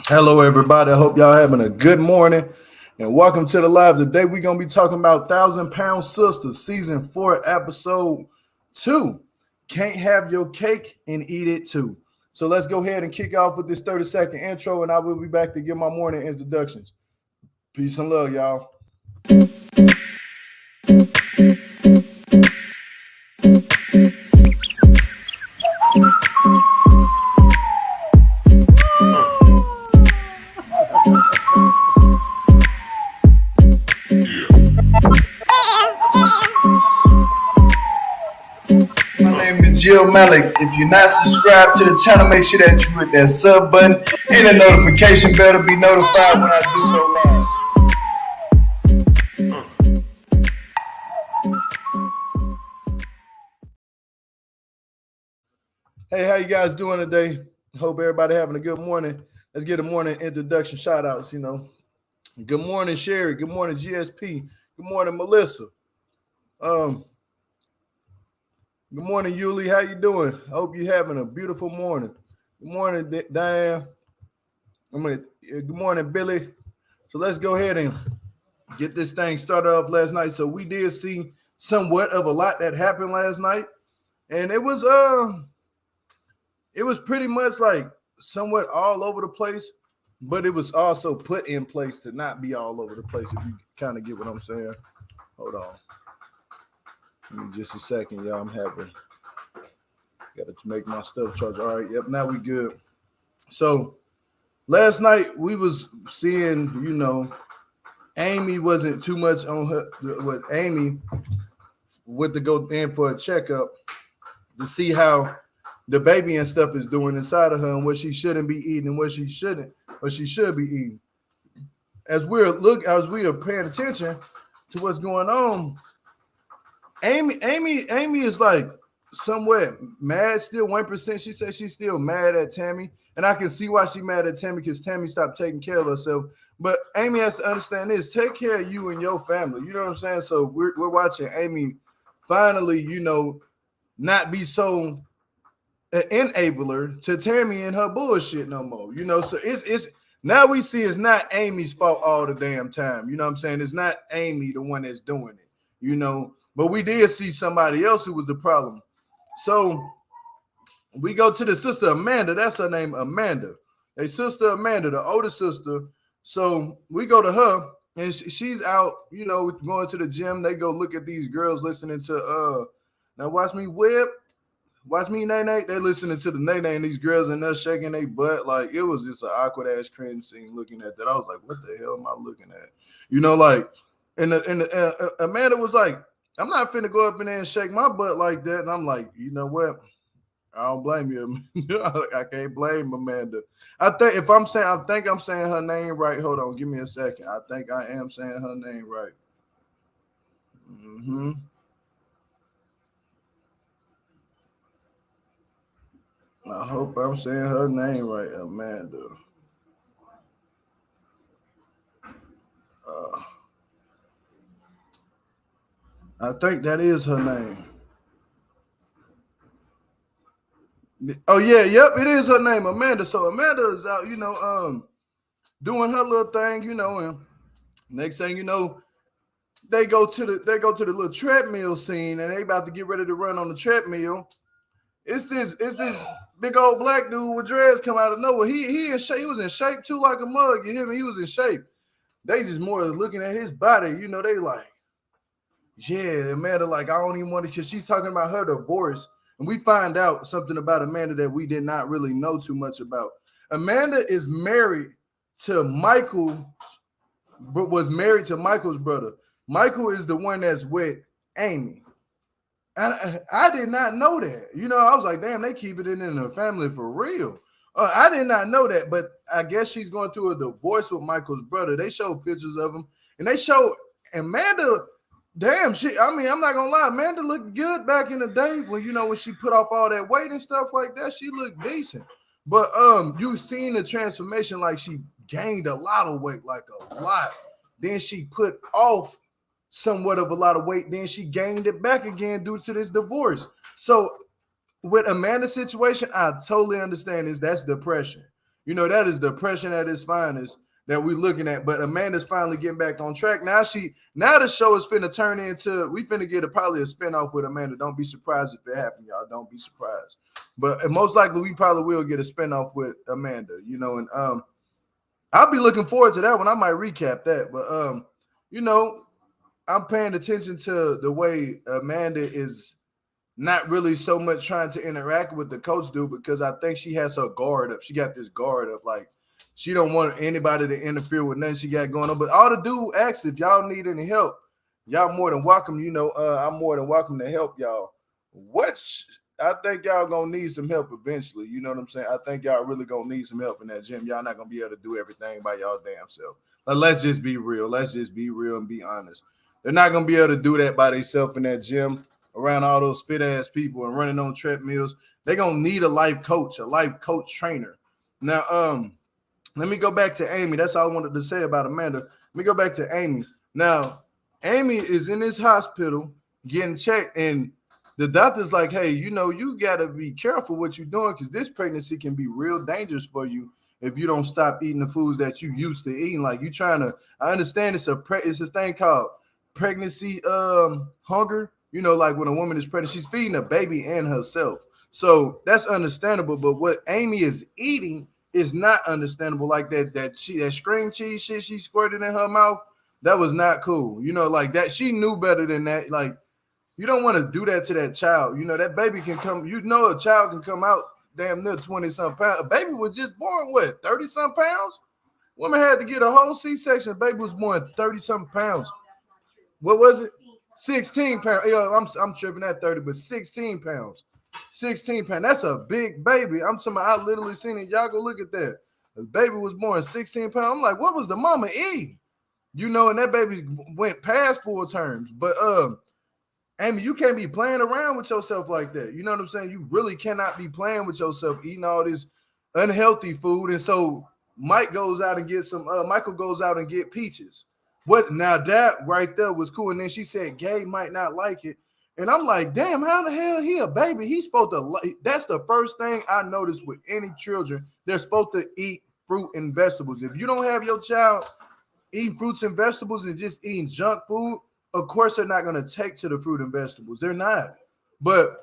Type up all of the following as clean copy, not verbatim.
Hello, everybody. I hope y'all having a good morning and welcome to the live. Today, we're going to be talking about 1,000 Pound Sisters, season 4, episode 2. Can't have your cake and eat it too. So let's go ahead and kick off with this 30-second intro, and I will be back to give my morning introductions. Peace and love, y'all. Jill Malik. If you're not subscribed to the channel, make sure that you hit that sub button and the notification bell to be notified when I do go live. Hey, how you guys doing today? Hope everybody having a good morning. Let's get a morning introduction shout outs, Good morning, Sherry. Good morning, GSP. Good morning, Melissa. Good morning, Yuli. How you doing? I hope you're having a beautiful morning. Good morning, Diane. Good morning, Billy. So let's go ahead and get this thing started off last night. So we did see somewhat of a lot that happened last night, and it was pretty much like somewhat all over the place, but it was also put in place to not be all over the place. If you kind of get what I'm saying. Hold on. Give me just a second, y'all. Got to make my stuff charge. All right, yep, now we good. So last night we was seeing, Amy wasn't too much on her. With Amy went to go in for a checkup to see how the baby and stuff is doing inside of her and what she shouldn't be eating and what she should be eating. As we are paying attention to what's going on, Amy is like somewhat mad still, 1%. She said she's still mad at Tammy. And I can see why she's mad at Tammy, because Tammy stopped taking care of herself. But Amy has to understand this. Take care of you and your family. You know what I'm saying? So we're watching Amy finally, not be so an enabler to Tammy and her bullshit no more. So it's now we see it's not Amy's fault all the damn time. You know what I'm saying? It's not Amy the one that's doing it, But we did see somebody else who was the problem. So we go to the sister Amanda. That's her name, Amanda. Hey, sister Amanda, the older sister. So we go to her, and she's out, going to the gym. They go look at these girls listening to now watch me whip, watch me nay-nay. They listening to the nay-nay, and these girls and they're shaking their butt. Like, it was just an awkward ass cringe scene looking at that. I was like, what the hell am I looking at? And Amanda was like, I'm not finna go up in there and shake my butt like that. And I'm like, you know what? I don't blame you. I can't blame Amanda. I think I'm saying her name right. Hold on, give me a second. I think I am saying her name right. I hope I'm saying her name right, Amanda. I think that is her name. Oh yeah, yep, it is her name, Amanda. So Amanda is out, doing her little thing, and next thing you know, they go to the little treadmill scene, and they about to get ready to run on the treadmill. It's this big old black dude with dreads come out of nowhere. He in shape. He was in shape too, like a mug. You hear me? He was in shape. They just more looking at his body. They like, yeah, Amanda, like, I don't even want to, because she's talking about her divorce. And we find out something about Amanda that we did not really know too much about. Amanda is married to Michael, but was married to Michael's brother. Michael is the one that's with Amy. And I did not know that. I was like, damn, they keep it in the family for real. I did not know that, but I guess she's going through a divorce with Michael's brother. They show pictures of him, and they show Amanda. Damn, I'm not gonna lie, Amanda looked good back in the day when she put off all that weight and stuff like that. She looked decent. But you seen the transformation, like she gained a lot of weight, like a lot. Then she put off somewhat of a lot of weight. Then she gained it back again due to this divorce. So with Amanda's situation, I totally understand that's depression. You know, that is depression at its finest that we're looking at. But Amanda's finally getting back on track. Now the show is finna turn into, we finna get probably a spinoff with Amanda. Don't be surprised if it happens, y'all. Don't be surprised. But most likely we probably will get a spinoff with Amanda, you know, and I'll be looking forward to that one. I might recap that. But you know, I'm paying attention to the way Amanda is not really so much trying to interact with the coach dude, because I think she has her guard up. She got this guard up, like she don't want anybody to interfere with nothing she got going on. But all the dude asks, if y'all need any help, y'all more than welcome. You know, I'm more than welcome to help y'all. I think y'all gonna need some help eventually. You know what I'm saying? I think y'all really gonna need some help in that gym. Y'all not gonna be able to do everything by y'all damn self. But let's just be real. Let's just be real and be honest. They're not gonna be able to do that by themselves in that gym around all those fit ass people and running on treadmills. They're gonna need a life coach trainer. Now, let me go back to Amy. That's all I wanted to say about Amanda. Let me go back to Amy. Now, Amy is in this hospital getting checked, and the doctor's like, hey, you know, you got to be careful what you're doing, because this pregnancy can be real dangerous for you if you don't stop eating the foods that you used to eating. Like, you trying to, I understand it's a thing called pregnancy hunger. You know, like when a woman is pregnant, she's feeding a baby and herself. So that's understandable. But what Amy is eating is not understandable. Like that string cheese shit she squirted in her mouth, that was not cool. You know, like that, she knew better than that. Like, you don't want to do that to that child. You know, that baby can come, you know, a child can come out damn near 20-something pounds. A baby was just born, what, 30-something pounds? Woman had to get a whole C-section. A baby was born 30-something pounds. What was it? 16 pounds. Yo, I'm tripping at 30, but 16 pounds. 16 pounds. That's a big baby. I'm talking about, I literally seen it. Y'all go look at that. The baby was born 16 pounds. I'm like, what was the mama eating? You know, and that baby went past full terms. But Amy, you can't be playing around with yourself like that. You know what I'm saying? You really cannot be playing with yourself, eating all this unhealthy food. And so Michael goes out and get peaches. What now? That right there was cool. And then she said, Gabe might not like it. And I'm like, damn, how the hell he a baby? He's supposed to like. That's the first thing I noticed with any children. They're supposed to eat fruit and vegetables. If you don't have your child eating fruits and vegetables and just eating junk food, of course they're not going to take to the fruit and vegetables. They're not. But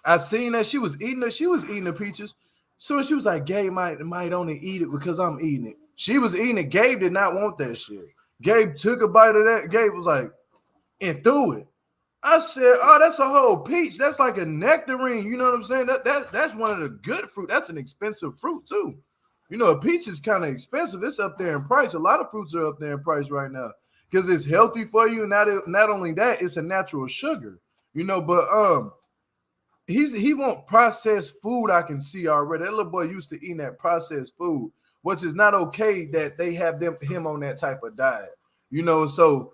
I seen that she was eating the peaches. So she was like, Gabe might only eat it because I'm eating it. She was eating it. Gabe did not want that shit. Gabe took a bite of that. Gabe was like, and threw it. I said, oh, that's a whole peach. That's like a nectarine. You know what I'm saying? That's one of the good fruit. That's an expensive fruit too. You know, a peach is kind of expensive. It's up there in price. A lot of fruits are up there in price right now because it's healthy for you. Not only that, it's a natural sugar. You know, but he won't processed food. I can see already. That little boy used to eating that processed food, which is not okay that they have him on that type of diet. You know, so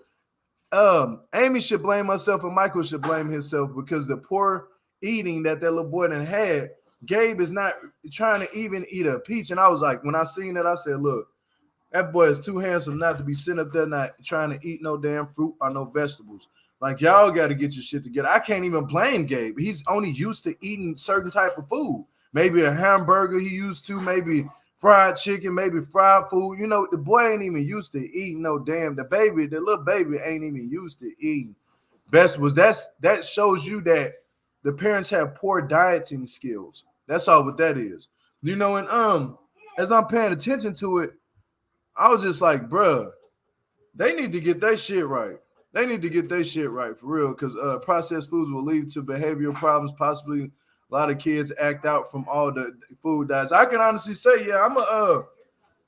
Amy should blame herself and Michael should blame himself because the poor eating that little boy done had. Gabe is not trying to even eat a peach. And I was like, when I seen that, I said, look, that boy is too handsome not to be sitting up there not trying to eat no damn fruit or no vegetables. Like, y'all got to get your shit together. I can't even blame Gabe. He's only used to eating certain type of food. Maybe a hamburger he used to, maybe fried chicken, maybe fried food. You know, the boy ain't even used to eating no damn. The little baby ain't even used to eating vegetables. That shows you that the parents have poor dieting skills. That's all what that is. You know, and as I'm paying attention to it, I was just like, bruh, they need to get their shit right. They need to get their shit right for real, because processed foods will lead to behavioral problems. Possibly a lot of kids act out from all the food diets. I can honestly say, yeah,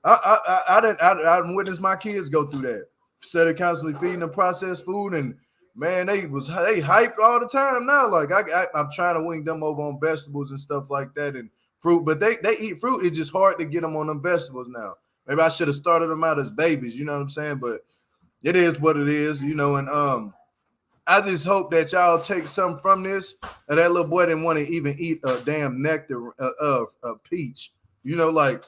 I didn't witness my kids go through that. Instead of constantly feeding them processed food, and man, they hyped all the time now. Like I'm trying to wing them over on vegetables and stuff like that and fruit, but they eat fruit. It's just hard to get them on them vegetables now. Maybe I should have started them out as babies, you know what I'm saying? But it is what it is, you know, and I just hope that y'all take something from this. And that little boy didn't want to even eat a damn nectar of a peach. You know, like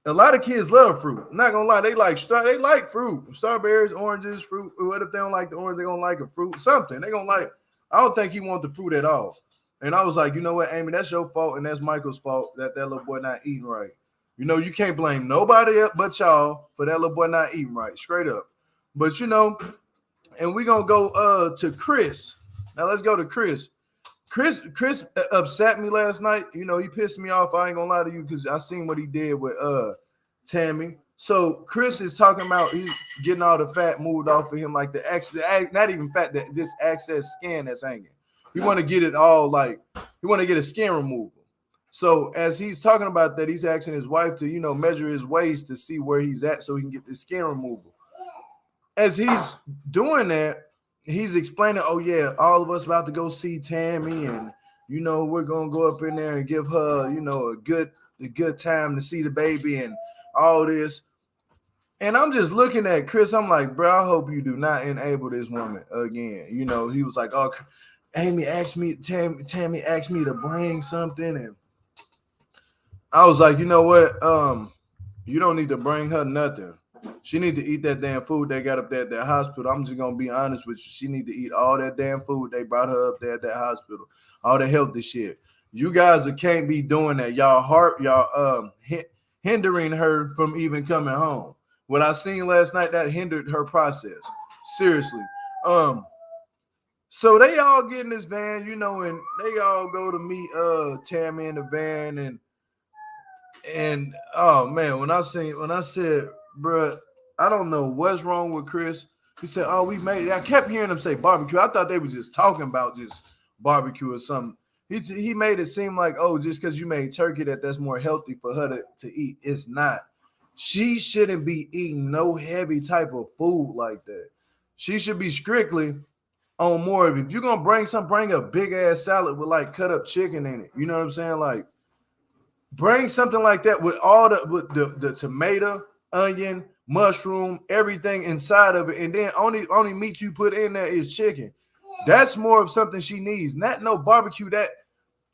a lot of kids love fruit. I'm not gonna lie, they like fruit, strawberries, oranges, fruit. What if they don't like the orange? They're gonna like a fruit, something. They're gonna like. I don't think he want the fruit at all. And I was like, you know what, Amy, that's your fault, and that's Michael's fault that little boy not eating right. You know, you can't blame nobody else but y'all for that little boy not eating right, straight up. But you know, and we're gonna go to Chris. Now let's go to Chris. Chris upset me last night. You know, he pissed me off. I ain't gonna lie to you because I seen what he did with Tammy. So Chris is talking about he's getting all the fat moved off of him, like not even fat, that just excess skin that's hanging. He want to get it all like he want to get a skin removal. So as he's talking about that, he's asking his wife to, you know, measure his waist to see where he's at so he can get the skin removal. As he's doing that, he's explaining, oh yeah, all of us about to go see Tammy, and you know, we're gonna go up in there and give her, you know, a good time to see the baby and all this. And I'm just looking at Chris, I'm like, bro, I hope you do not enable this woman again. You know, he was like, oh, Tammy asked me to bring something, and I was like, you know what? You don't need to bring her nothing. She need to eat that damn food they got up there at that hospital. I'm just gonna be honest with you. She need to eat all that damn food they brought her up there at that hospital. All the healthy shit. You guys can't be doing that. Y'all hindering her from even coming home. What I seen last night that hindered her process. Seriously. So they all get in this van, you know, and they all go to meet Tammy in the van, and oh man, when I said, bruh, I don't know what's wrong with Chris. He said, oh, we made it. I kept hearing him say barbecue. I thought they were just talking about just barbecue or something. He made it seem like, oh, just because you made turkey that's more healthy for her to eat. It's not. She shouldn't be eating no heavy type of food like that. She should be strictly on more of it. If you're gonna bring a big ass salad with like cut up chicken in it. You know what I'm saying? Like, bring something like that with all the tomato, onion, mushroom, everything inside of it, and then only meat you put in there is chicken. That's more of something she needs, not no barbecue. That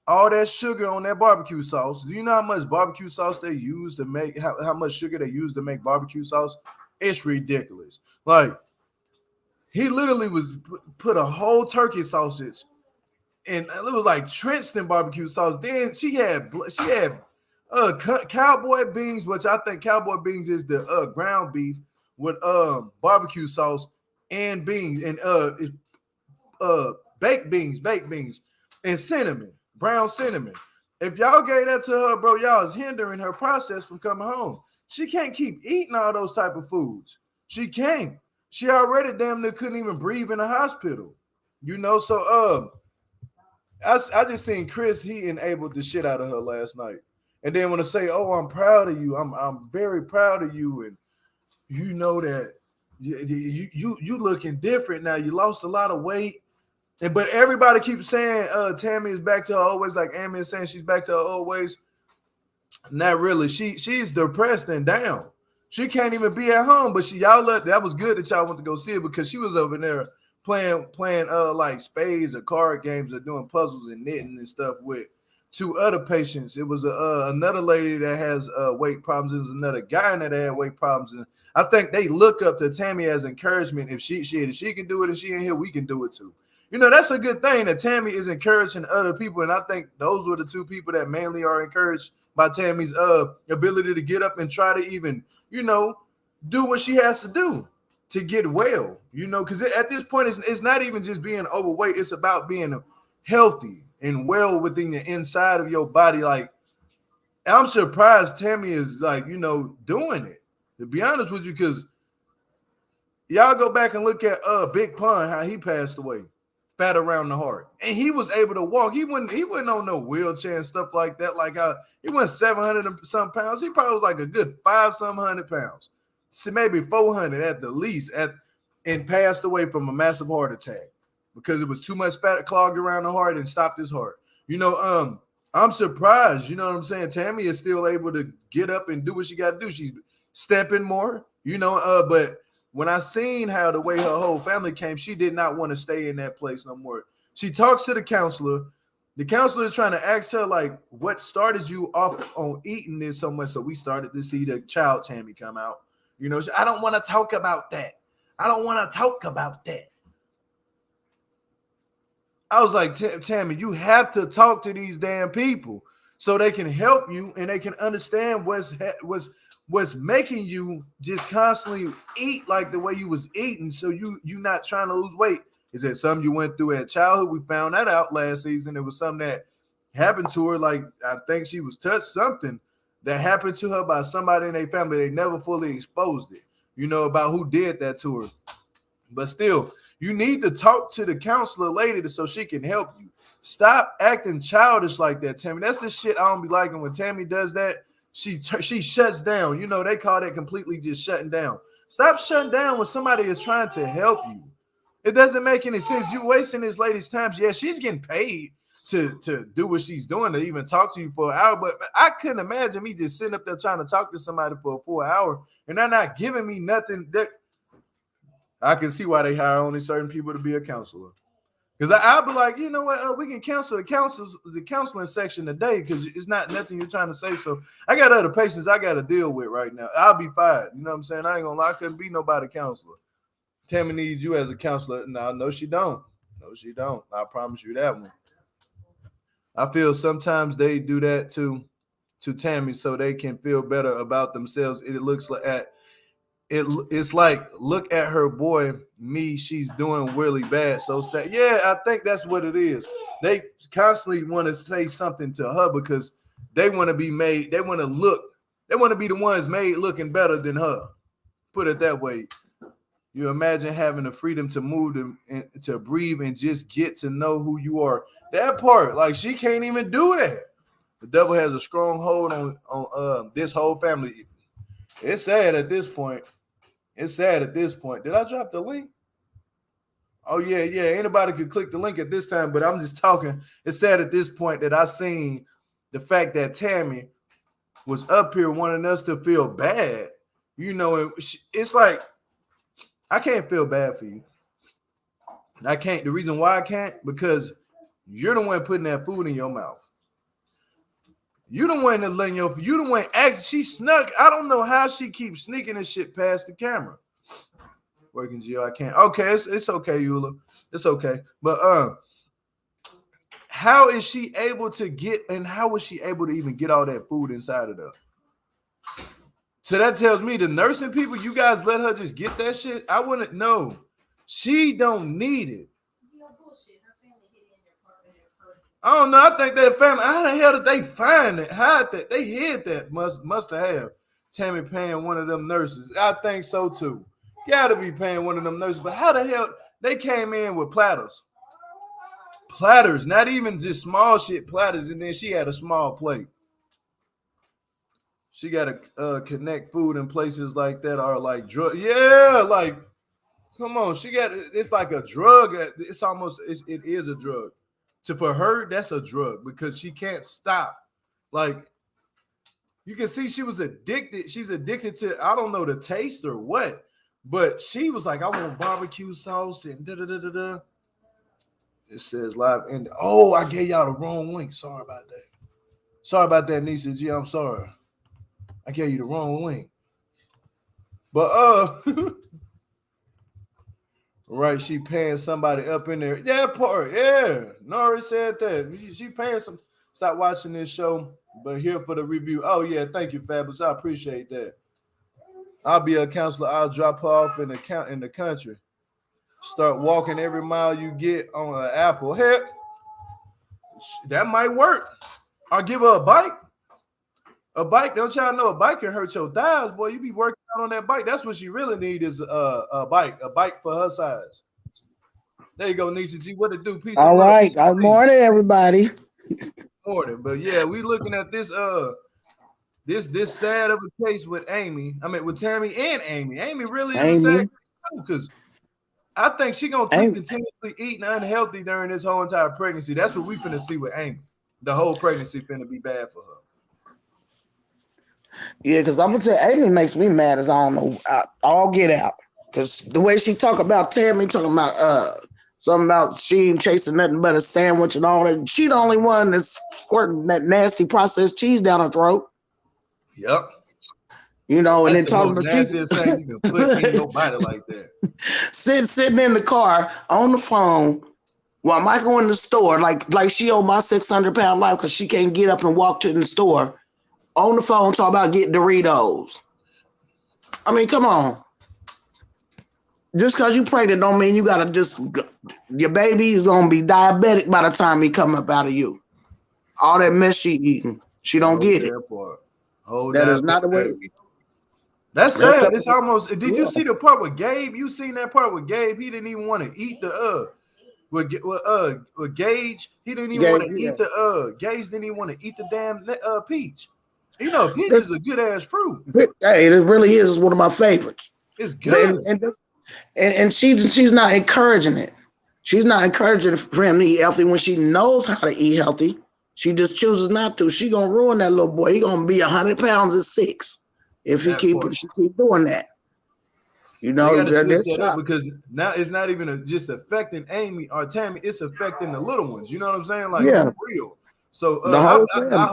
all that sugar on that barbecue sauce. Do you know how much barbecue sauce they use to make? How much sugar they use to make barbecue sauce? It's ridiculous. Like, he literally was put a whole turkey sausage, and it was like trenched in barbecue sauce. Then she had cowboy beans, which I think cowboy beans is the ground beef with barbecue sauce and beans and baked beans and cinnamon, brown cinnamon. If y'all gave that to her, bro, y'all is hindering her process from coming home. She can't keep eating all those type of foods. She can't. She already damn near couldn't even breathe in the hospital. You know, so I just seen Chris, he enabled the shit out of her last night. And then when I say, oh, I'm proud of you, I'm very proud of you, and you know that you looking different now. You lost a lot of weight. But everybody keeps saying Tammy is back to her old ways, like Amy is saying she's back to her old ways. Not really. She's depressed and down. She can't even be at home. But that was good that y'all went to go see it, because she was over there playing like spades or card games or doing puzzles and knitting and stuff with two other patients. It was another lady that has weight problems. It was another guy that had weight problems. And I think they look up to Tammy as encouragement. If she can do it and she in here, we can do it too. You know, that's a good thing that Tammy is encouraging other people. And I think those were the two people that mainly are encouraged by Tammy's ability to get up and try to even, you know, do what she has to do to get well, you know, because at this point, it's not even just being overweight. It's about being healthy and well within the inside of your body. Like, I'm surprised Tammy is, like, you know, doing it, to be honest with you, because y'all go back and look at Big Pun, how he passed away, fat around the heart, and he was able to walk. He wasn't on no wheelchair and stuff like that. Like, how he went 700 and some pounds. He probably was like a good 500 pounds, so maybe 400 at the least, and passed away from a massive heart attack because it was too much fat clogged around the heart and stopped his heart. You know, I'm surprised. You know what I'm saying? Tammy is still able to get up and do what she got to do. She's stepping more. You know, but when I seen how the way her whole family came, she did not want to stay in that place no more. She talks to the counselor. The counselor is trying to ask her, like, what started you off on eating this so much? So we started to see the child Tammy come out. You know, I don't want to talk about that. I don't want to talk about that. I was like, Tammy, you have to talk to these damn people. so they can help you and they can understand what's making you just constantly eat like the way you was eating. So you not trying to lose weight. Is that something you went through at childhood? We found that out last season. It was something that happened to her. Like, I think she was touched, something that happened to her by somebody in their family. They never fully exposed it, about who did that to her. But still, you need to talk to the counselor lady so she can help you. Stop acting childish like that, Tammy. That's the shit I don't be liking. When Tammy does that, she shuts down. They call that completely just shutting down. Stop shutting down when somebody is trying to help you. It doesn't make any sense. You're wasting this lady's time. Yeah, she's getting paid to do what she's doing, to even talk to you for an hour. But I couldn't imagine me just sitting up there trying to talk to somebody for a full hour and they're not giving me nothing. That I can see why they hire only certain people to be a counselor. Because I'll be like, you know what? We can cancel the counseling section today because it's not nothing you're trying to say. So I got other patients I got to deal with right now. I'll be fine. You know what I'm saying? I ain't gonna lie. I couldn't be nobody counselor. Tammy needs you as a counselor. No, she don't. No, she don't. I promise you that one. I feel sometimes they do that to Tammy so they can feel better about themselves. It looks like it's like, look at her boy, me, she's doing really bad. So sad. Yeah, I think that's what it is. They constantly want to say something to her because they want to be made, they want to be the ones made looking better than her. Put it that way. You imagine having the freedom to move, to breathe, and just get to know who you are. That part, like, she can't even do that. The devil has a strong hold on this whole family. It's sad at this point. Did I drop the link? Oh, yeah. Anybody could click the link at this time, but I'm just talking. It's sad at this point that I seen the fact that Tammy was up here wanting us to feel bad. It's like, I can't feel bad for you. I can't. The reason why I can't, because you're the one putting that food in your mouth. You the one that letting you the one she snuck. I don't know how she keeps sneaking this shit past the camera. Working Gio, I can't. Okay, it's okay, Eula. It's okay. But how is she able to get, and how was she able to even get all that food inside of her? So that tells me the nursing people, you guys let her just get that shit? I wouldn't know. She don't need it. I don't know. I think that family, how the hell did they find it? How did they hid that? Must have Tammy paying one of them nurses. I think so too. Gotta be paying one of them nurses. But how the hell they came in with platters? Platters, not even just small shit platters, and then she had a small plate. She got to connect food in places like that are like drug. Yeah, like, come on. It's like a drug. It's almost, it is a drug. So for her, that's a drug because she can't stop. Like, you can see she was addicted. She's addicted to, I don't know the taste or what, but she was like, I want barbecue sauce and da-da-da-da-da. It says live. And, I gave y'all the wrong link. Sorry about that, Nisa G. I'm sorry. I gave you the wrong link. But right, she paying somebody up in there. That part, yeah. Nori said that. She paying some. Stop watching this show, but here for the review. Oh, yeah, thank you, Fabulous. I appreciate that. I'll be a counselor. I'll drop her off in the country. Start walking every mile you get on an apple. Heck, that might work. I'll give her a bike. A bike, don't y'all know a bike can hurt your thighs, boy. You be working out on that bike. That's what she really need is a bike for her size. There you go, Nisha G. What it do, Peter? All right. Good morning, everybody. Morning, but yeah, we looking at this this sad of a case with Amy. I mean, with Tammy and Amy. Amy really is a sad case too, because I think she gonna keep continuously eating unhealthy during this whole entire pregnancy. That's what we finna see with Amy. The whole pregnancy finna be bad for her. Yeah, because I'm gonna tell you, Amy makes me mad as I don't know. I'll get out. Because the way she talk about Tammy, talking about something about she ain't chasing nothing but a sandwich and all that. She the only one that's squirting that nasty processed cheese down her throat. Yep. And that's then talking about nastiest thing you can put in your body like that. Sitting in the car on the phone, while Michael in the store, like she owe my 600-pound life because she can't get up and walk to the store on the phone talking about getting Doritos. I mean, come on. Just because you pregnant don't mean you gotta your baby is gonna be diabetic by the time he come up out of you. All that mess she eating, she don't get it. That is not the way. That's sad. It's almost. Did you see the part with Gabe? You seen that part with Gabe? He didn't even want to eat the with Gage. He didn't even want to eat the Gage didn't even want to eat the damn peach. You know, peach is a good ass fruit. Hey, it really is one of my favorites. It's good. And she's not encouraging it. She's not encouraging for him to eat healthy when she knows how to eat healthy. She just chooses not to. She gonna ruin that little boy. He gonna be 100 pounds at 6 if she keep doing that. You know, that because now it's not even just affecting Amy or Tammy. It's affecting the little ones. You know what I'm saying? Like for real. So I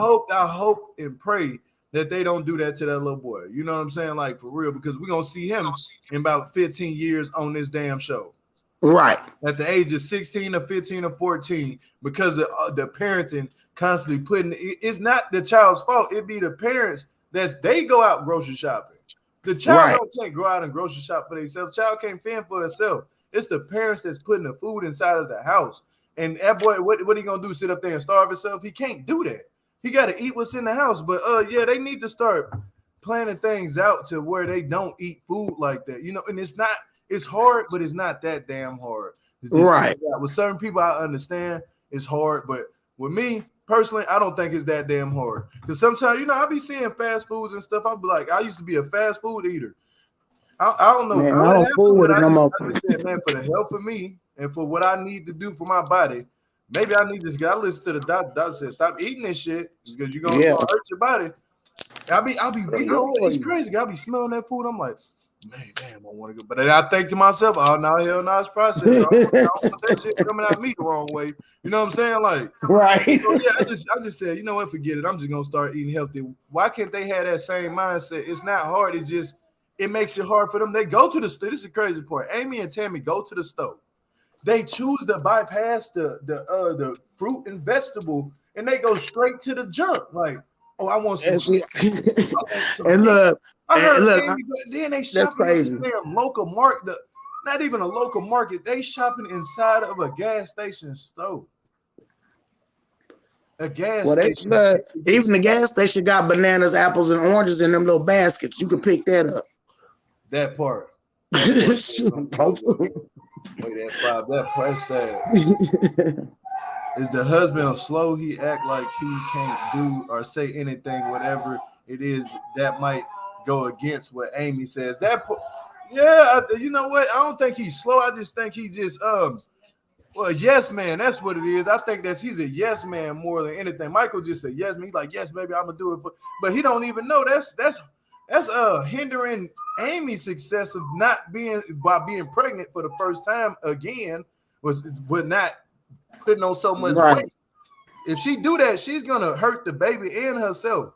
hope and pray that they don't do that to that little boy. You know what I'm saying? Like for real, because we're gonna see him in about 15 years on this damn show. Right. At the age of 16 or 15 or 14, because of the parenting constantly putting it's not the child's fault. It be the parents they go out grocery shopping. The child can't go out and grocery shop for themselves. The child can't fend for herself. It's the parents that's putting the food inside of the house. And that boy, what he gonna do? Sit up there and starve himself? He can't do that. He got to eat what's in the house. But they need to start planning things out to where they don't eat food like that. You know, and it's hard, but it's not that damn hard. Right. With certain people, I understand it's hard, but with me personally, I don't think it's that damn hard. Because sometimes, I be seeing fast foods and stuff. I'll be like, I used to be a fast food eater. I don't know. Man, I don't fool with it no more. I just said, man, for the health of me and for what I need to do for my body, maybe I need to listen to the doctor. Doctor said, stop eating this shit because you're gonna hurt your body. I'll be, it's crazy. I'll be smelling that food. I'm like, man, damn, I want to go. But then I think to myself, oh no, hell no, it's processed. I don't want that shit coming out of me the wrong way. You know what I'm saying? Like, right. So I just said, you know what, forget it. I'm just gonna start eating healthy. Why can't they have that same mindset? It's not hard. It makes it hard for them. They go to the store. This is the crazy part. Amy and Tammy go to the store. They choose to bypass the fruit and vegetable, and they go straight to the junk. Like, oh, I want some. And look, then they shopping at the damn local market. Not even a local market. They shopping inside of a gas station store. A gas station. Even the gas station got bananas, apples, and oranges in them little baskets. You can pick that up. That part. Wait, that part's sad. Is the husband slow? He act like he can't do or say anything, whatever it is that might go against what Amy says. You know what? I don't think he's slow. I just think he's just yes man. That's what it is. I think he's a yes man more than anything. Michael just said yes man. He's like, yes, baby, I'm gonna do it but he don't even know that's hindering Amy's success of being pregnant for the first time again was not putting on so much weight. If she do that, she's gonna hurt the baby and herself.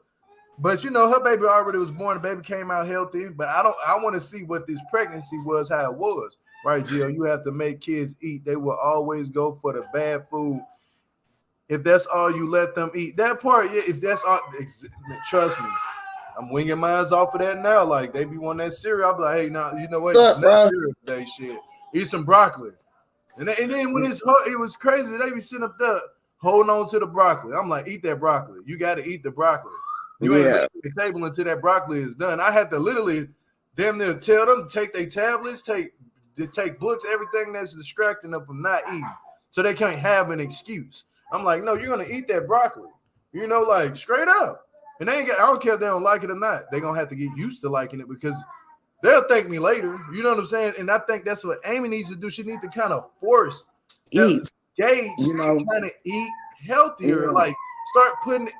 But her baby already was born. The baby came out healthy. But I want to see what this pregnancy was, how it was, right, Gio? You have to make kids eat. They will always go for the bad food. If that's all you let them eat, that part, yeah. If that's all, trust me. I'm winging mines off of that now. Like, they be wanting that cereal. I'll be like, hey, now, you know what? It's not cereal today, shit. Eat some broccoli. And then when it was crazy, they be sitting up there holding on to the broccoli. I'm like, eat that broccoli. You got to eat the broccoli. You ain't leaving the table until that broccoli is done. I had to literally damn near tell them to take their tablets, take books, everything that's distracting them from not eating. So they can't have an excuse. I'm like, no, you're going to eat that broccoli. Like, straight up. And I don't care if they don't like it or not. They're going to have to get used to liking it because they'll thank me later. You know what I'm saying? And I think that's what Amy needs to do. She needs to kind of force Gage to kind of eat healthier. Like, start putting it.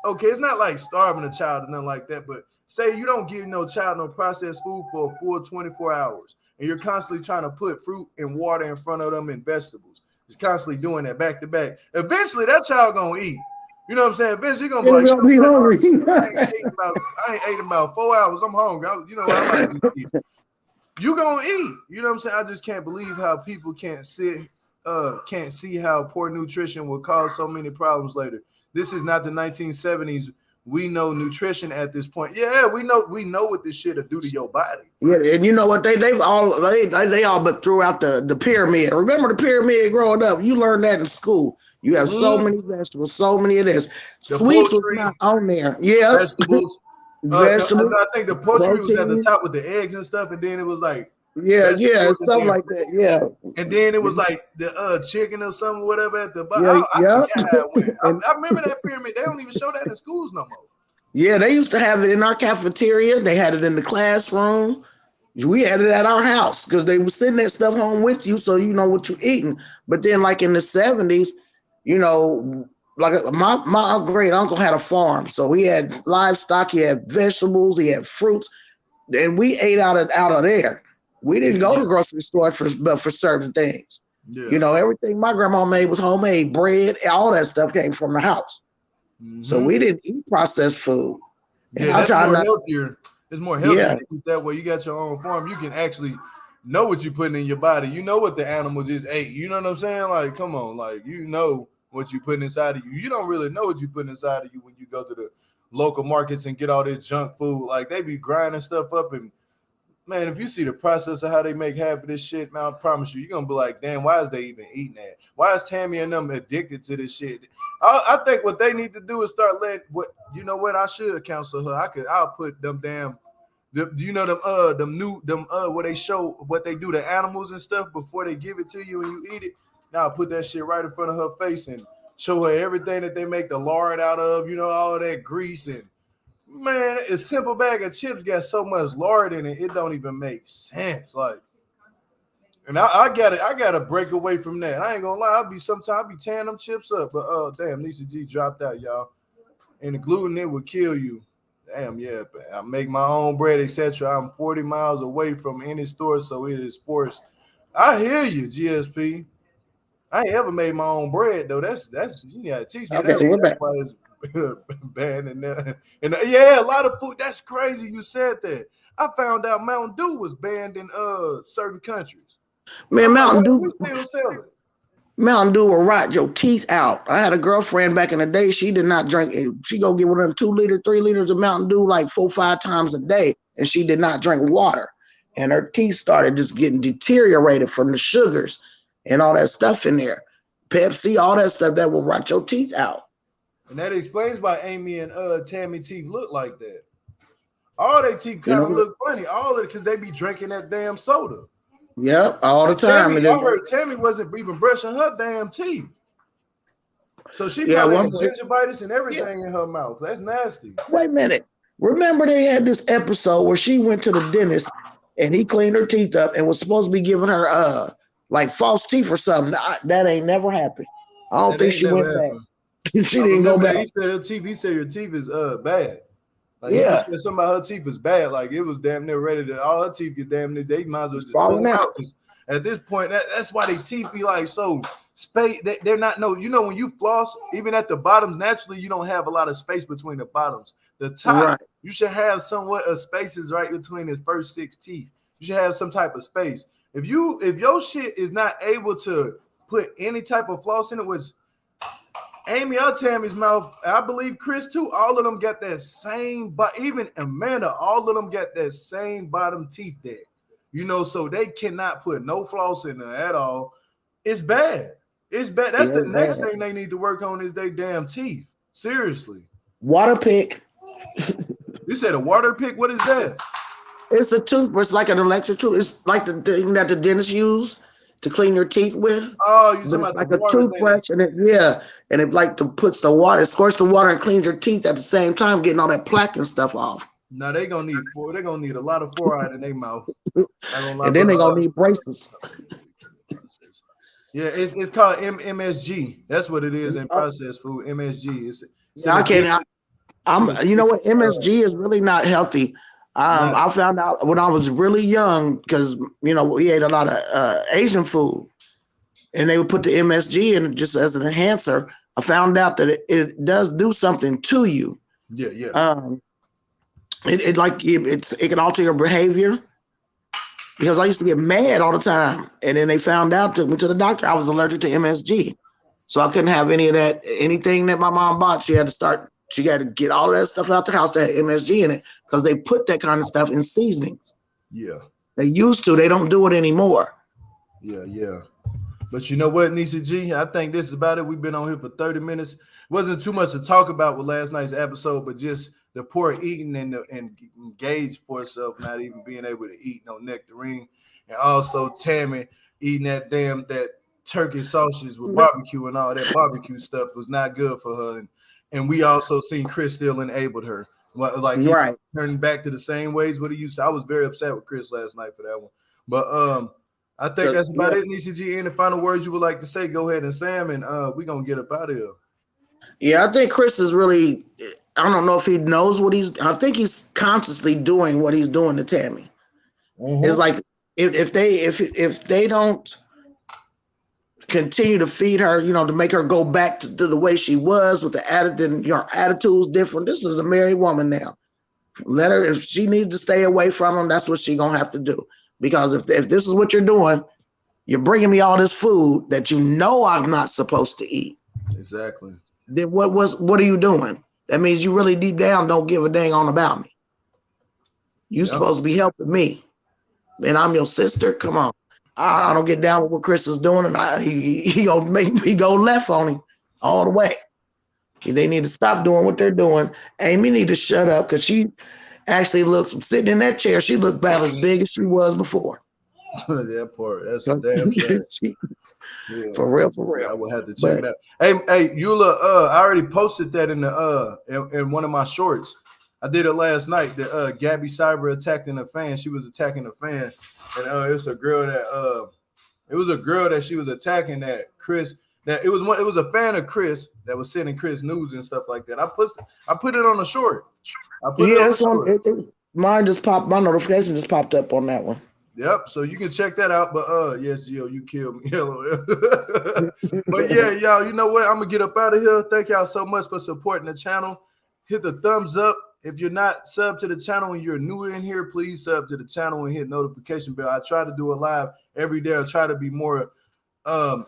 Okay, it's not like starving a child or nothing like that, but say you don't give no child no processed food for a full 24 hours, and you're constantly trying to put fruit and water in front of them and vegetables. It's constantly doing that back to back. Eventually, that child going to eat. You know what I'm saying? Eventually, you're going to be hungry. I ain't ate about 4 hours. I'm hungry. I like to eat. You going to eat. You know what I'm saying? I just can't believe how people can't sit can't see how poor nutrition will cause so many problems later. This is not the 1970s. We know nutrition at this point. Yeah, we know what this shit will do to your body. Yeah, and you know what they all but threw out the pyramid. Remember the pyramid growing up? You learned that in school. You have so many vegetables, so many of this. The Sweets was poultry, not on there. Yeah, vegetables. vegetables. I think the poultry was at the proteins. top with the eggs and stuff, and then it was like Yeah, something like that. Yeah, and then it was like the chicken or something, whatever at the bottom. I yeah. forgot how it went. I remember that pyramid. They don't even show that in schools no more. Yeah, they used to have it in our cafeteria. They had it in the classroom. We had it at our house because they were sending that stuff home with you, so you know what you're eating. But then, like in the 70s, you know, like my great uncle had a farm, so he had livestock, he had vegetables, he had fruits, and we ate out of there. We didn't go to grocery stores for certain things. Yeah. You know, everything my grandma made was homemade. Bread, all that stuff came from the house. So we didn't eat processed food. And yeah, that's more healthier. It's more healthier to eat that way. You got your own farm. You can actually know what you're putting in your body. You know what the animal just ate. You know what I'm saying? Like, come on. Like, you know what you're putting inside of you. You don't really know what you're putting inside of you when you go to the local markets and get all this junk food. Like, they be grinding stuff up. And, man, if you see the process of how they make half of this shit, man, I promise you, you're going to be like, damn, why is they even eating that? Why is Tammy and them addicted to this shit? I think what they need to do is start letting I should counsel her. I'll put them damn where they show what they do to animals and stuff before they give it to you and you eat it. Now I'll put that shit right in front of her face and show her everything that they make the lard out of, all that grease. And man, a simple bag of chips got so much lard in it, it don't even make sense. Like, and I gotta break away from that. I ain't gonna lie, I'll be tearing them chips up. But damn, Lisa G dropped out, y'all. And the gluten, it would kill you. Damn, yeah, but I make my own bread, etc. I'm 40 miles away from any store, so it is forced. I hear you, GSP. I ain't ever made my own bread though. That's you gotta teach me that. That's why it's banned and yeah, a lot of food. That's crazy. You said that. I found out Mountain Dew was banned in certain countries. Man, Mountain Dew still selling. Mountain Dew will rot your teeth out. I had a girlfriend back in the day. She did not drink. She go get one of them 2 liter, 3 liters of Mountain Dew like 4-5 times a day, and she did not drink water. And her teeth started just getting deteriorated from the sugars and all that stuff in there. Pepsi, all that stuff that will rot your teeth out. And that explains why Amy and Tammy teeth look like that. All their teeth kind of look funny. All of it because they be drinking that damn soda. Yep, all the time. I heard Tammy wasn't even brushing her damn teeth. So she probably had gingivitis and everything in her mouth. That's nasty. Wait a minute. Remember they had this episode where she went to the dentist and he cleaned her teeth up and was supposed to be giving her like false teeth or something. That ain't never happened. I don't think she went back. She didn't go back. He said her teeth. He said your teeth is bad. Like, yeah, he said something about her teeth is bad. Like it was damn near ready to all her teeth get damn near. They might as well just falling out. At this point, that's why they teeth be like so space. They're not when you floss, even at the bottoms, naturally you don't have a lot of space between the bottoms. The top, you should have somewhat of spaces right between his first 6 teeth. You should have some type of space. If your shit is not able to put any type of floss in it, which Amy or Tammy's mouth, I believe Chris too, all of them got that same, but even Amanda, all of them got that same bottom teeth there. So they cannot put no floss in there at all. It's bad. It's bad. That's the next thing they need to work on is their damn teeth. Seriously. Water pick. You said a water pick? What is that? It's a toothbrush, like an electric tooth. It's like the thing that the dentist use to clean your teeth with. Oh, you talking about like a toothbrush, and it like puts the water, squirts the water, and cleans your teeth at the same time, getting all that plaque and stuff off. Now they're gonna need a lot of fluoride in their mouth. And then they're gonna need braces. Yeah, it's called MSG. That's what it is in processed food. MSG. You know what? MSG is really not healthy. I found out when I was really young because we ate a lot of Asian food, and they would put the MSG in just as an enhancer. I found out that it does do something to you. Yeah. It can alter your behavior. because I used to get mad all the time. And then they found out, took me to the doctor. I was allergic to MSG. So I couldn't have any of that, anything that my mom bought. She had to get all of that stuff out the house that had MSG in it because they put that kind of stuff in seasonings. Yeah. They used to. They don't do it anymore. Yeah. But you know what, Nisha G? I think this is about it. We've been on here for 30 minutes. Wasn't too much to talk about with last night's episode, but just the poor eating and engaged for herself, not even being able to eat no nectarine. And also Tammy eating that turkey sausage with barbecue and all that barbecue stuff was not good for her. And we also seen Chris still enabled her. Like he Right. turning back to the same ways what he used to. I was very upset with Chris last night for that one. But I think that's about it, Nisha G. Any final words you would like to say? Go ahead and Sam, and we're gonna get up out of here. Yeah, I think Chris is really, I don't know if he knows I think he's consciously doing what he's doing to Tammy. It's like if they don't continue to feed her, to make her go back to the way she was with the attitude, her attitude's different. This is a married woman now. Let her, if she needs to stay away from him, that's what she's gonna have to do. Because if this is what you're doing, you're bringing me all this food that I'm not supposed to eat. Exactly. Then what are you doing? That means you really deep down don't give a dang on about me. You're supposed to be helping me. And I'm your sister. Come on. I don't get down with what Chris is doing, and he gonna make me go left on him all the way. They need to stop doing what they're doing. Amy need to shut up because she actually looks sitting in that chair. She looked about as big as she was before. That part. That's a damn shame. Yeah. For real. I will have to check it out. Hey, Eula, I already posted that in the in one of my shorts. I did it last night. The Gabby Cyber attacking a fan. She was attacking a fan, and it's a girl that she was attacking that Chris. That it was a fan of Chris that was sending Chris news and stuff like that. I put it on a short. Mine just popped. My notification just popped up on that one. Yep, so you can check that out. But yes, Gio, you killed me. But yeah, y'all, you know what? I'm gonna get up out of here. Thank y'all so much for supporting the channel. Hit the thumbs up. If you're not subbed to the channel and you're new in here, please sub to the channel and hit notification bell. I try to do it live every day. I try to be more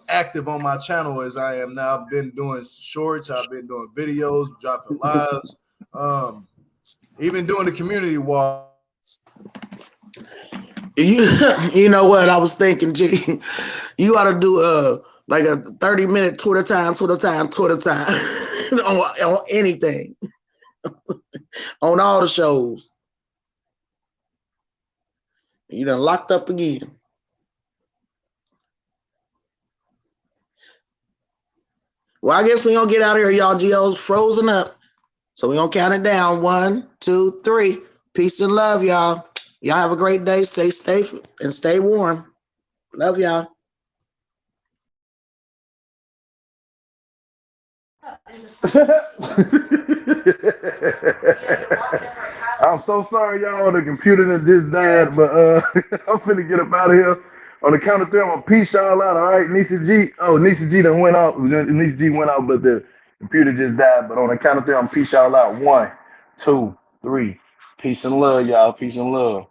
active on my channel as I am now. I've been doing shorts, I've been doing videos, dropping lives, even doing the community wall. You know what I was thinking, G? You ought to do like a 30-minute Twitter time on anything. On all the shows. You done locked up again. Well, I guess we're gonna get out of here, y'all. Gio's frozen up. So we're gonna count it down. 1, 2, 3. Peace and love, y'all. Y'all have a great day. Stay safe and stay warm. Love y'all. I'm so sorry, y'all. The computer that just died, but I'm finna get up out of here. On the count of 3, I'm gonna peace y'all out. All right, Nisha G. Oh, Nisha G done went out. Nisha G went out, but the computer just died. But on the count of 3, I'm peace y'all out. 1, 2, 3. Peace and love, y'all. Peace and love.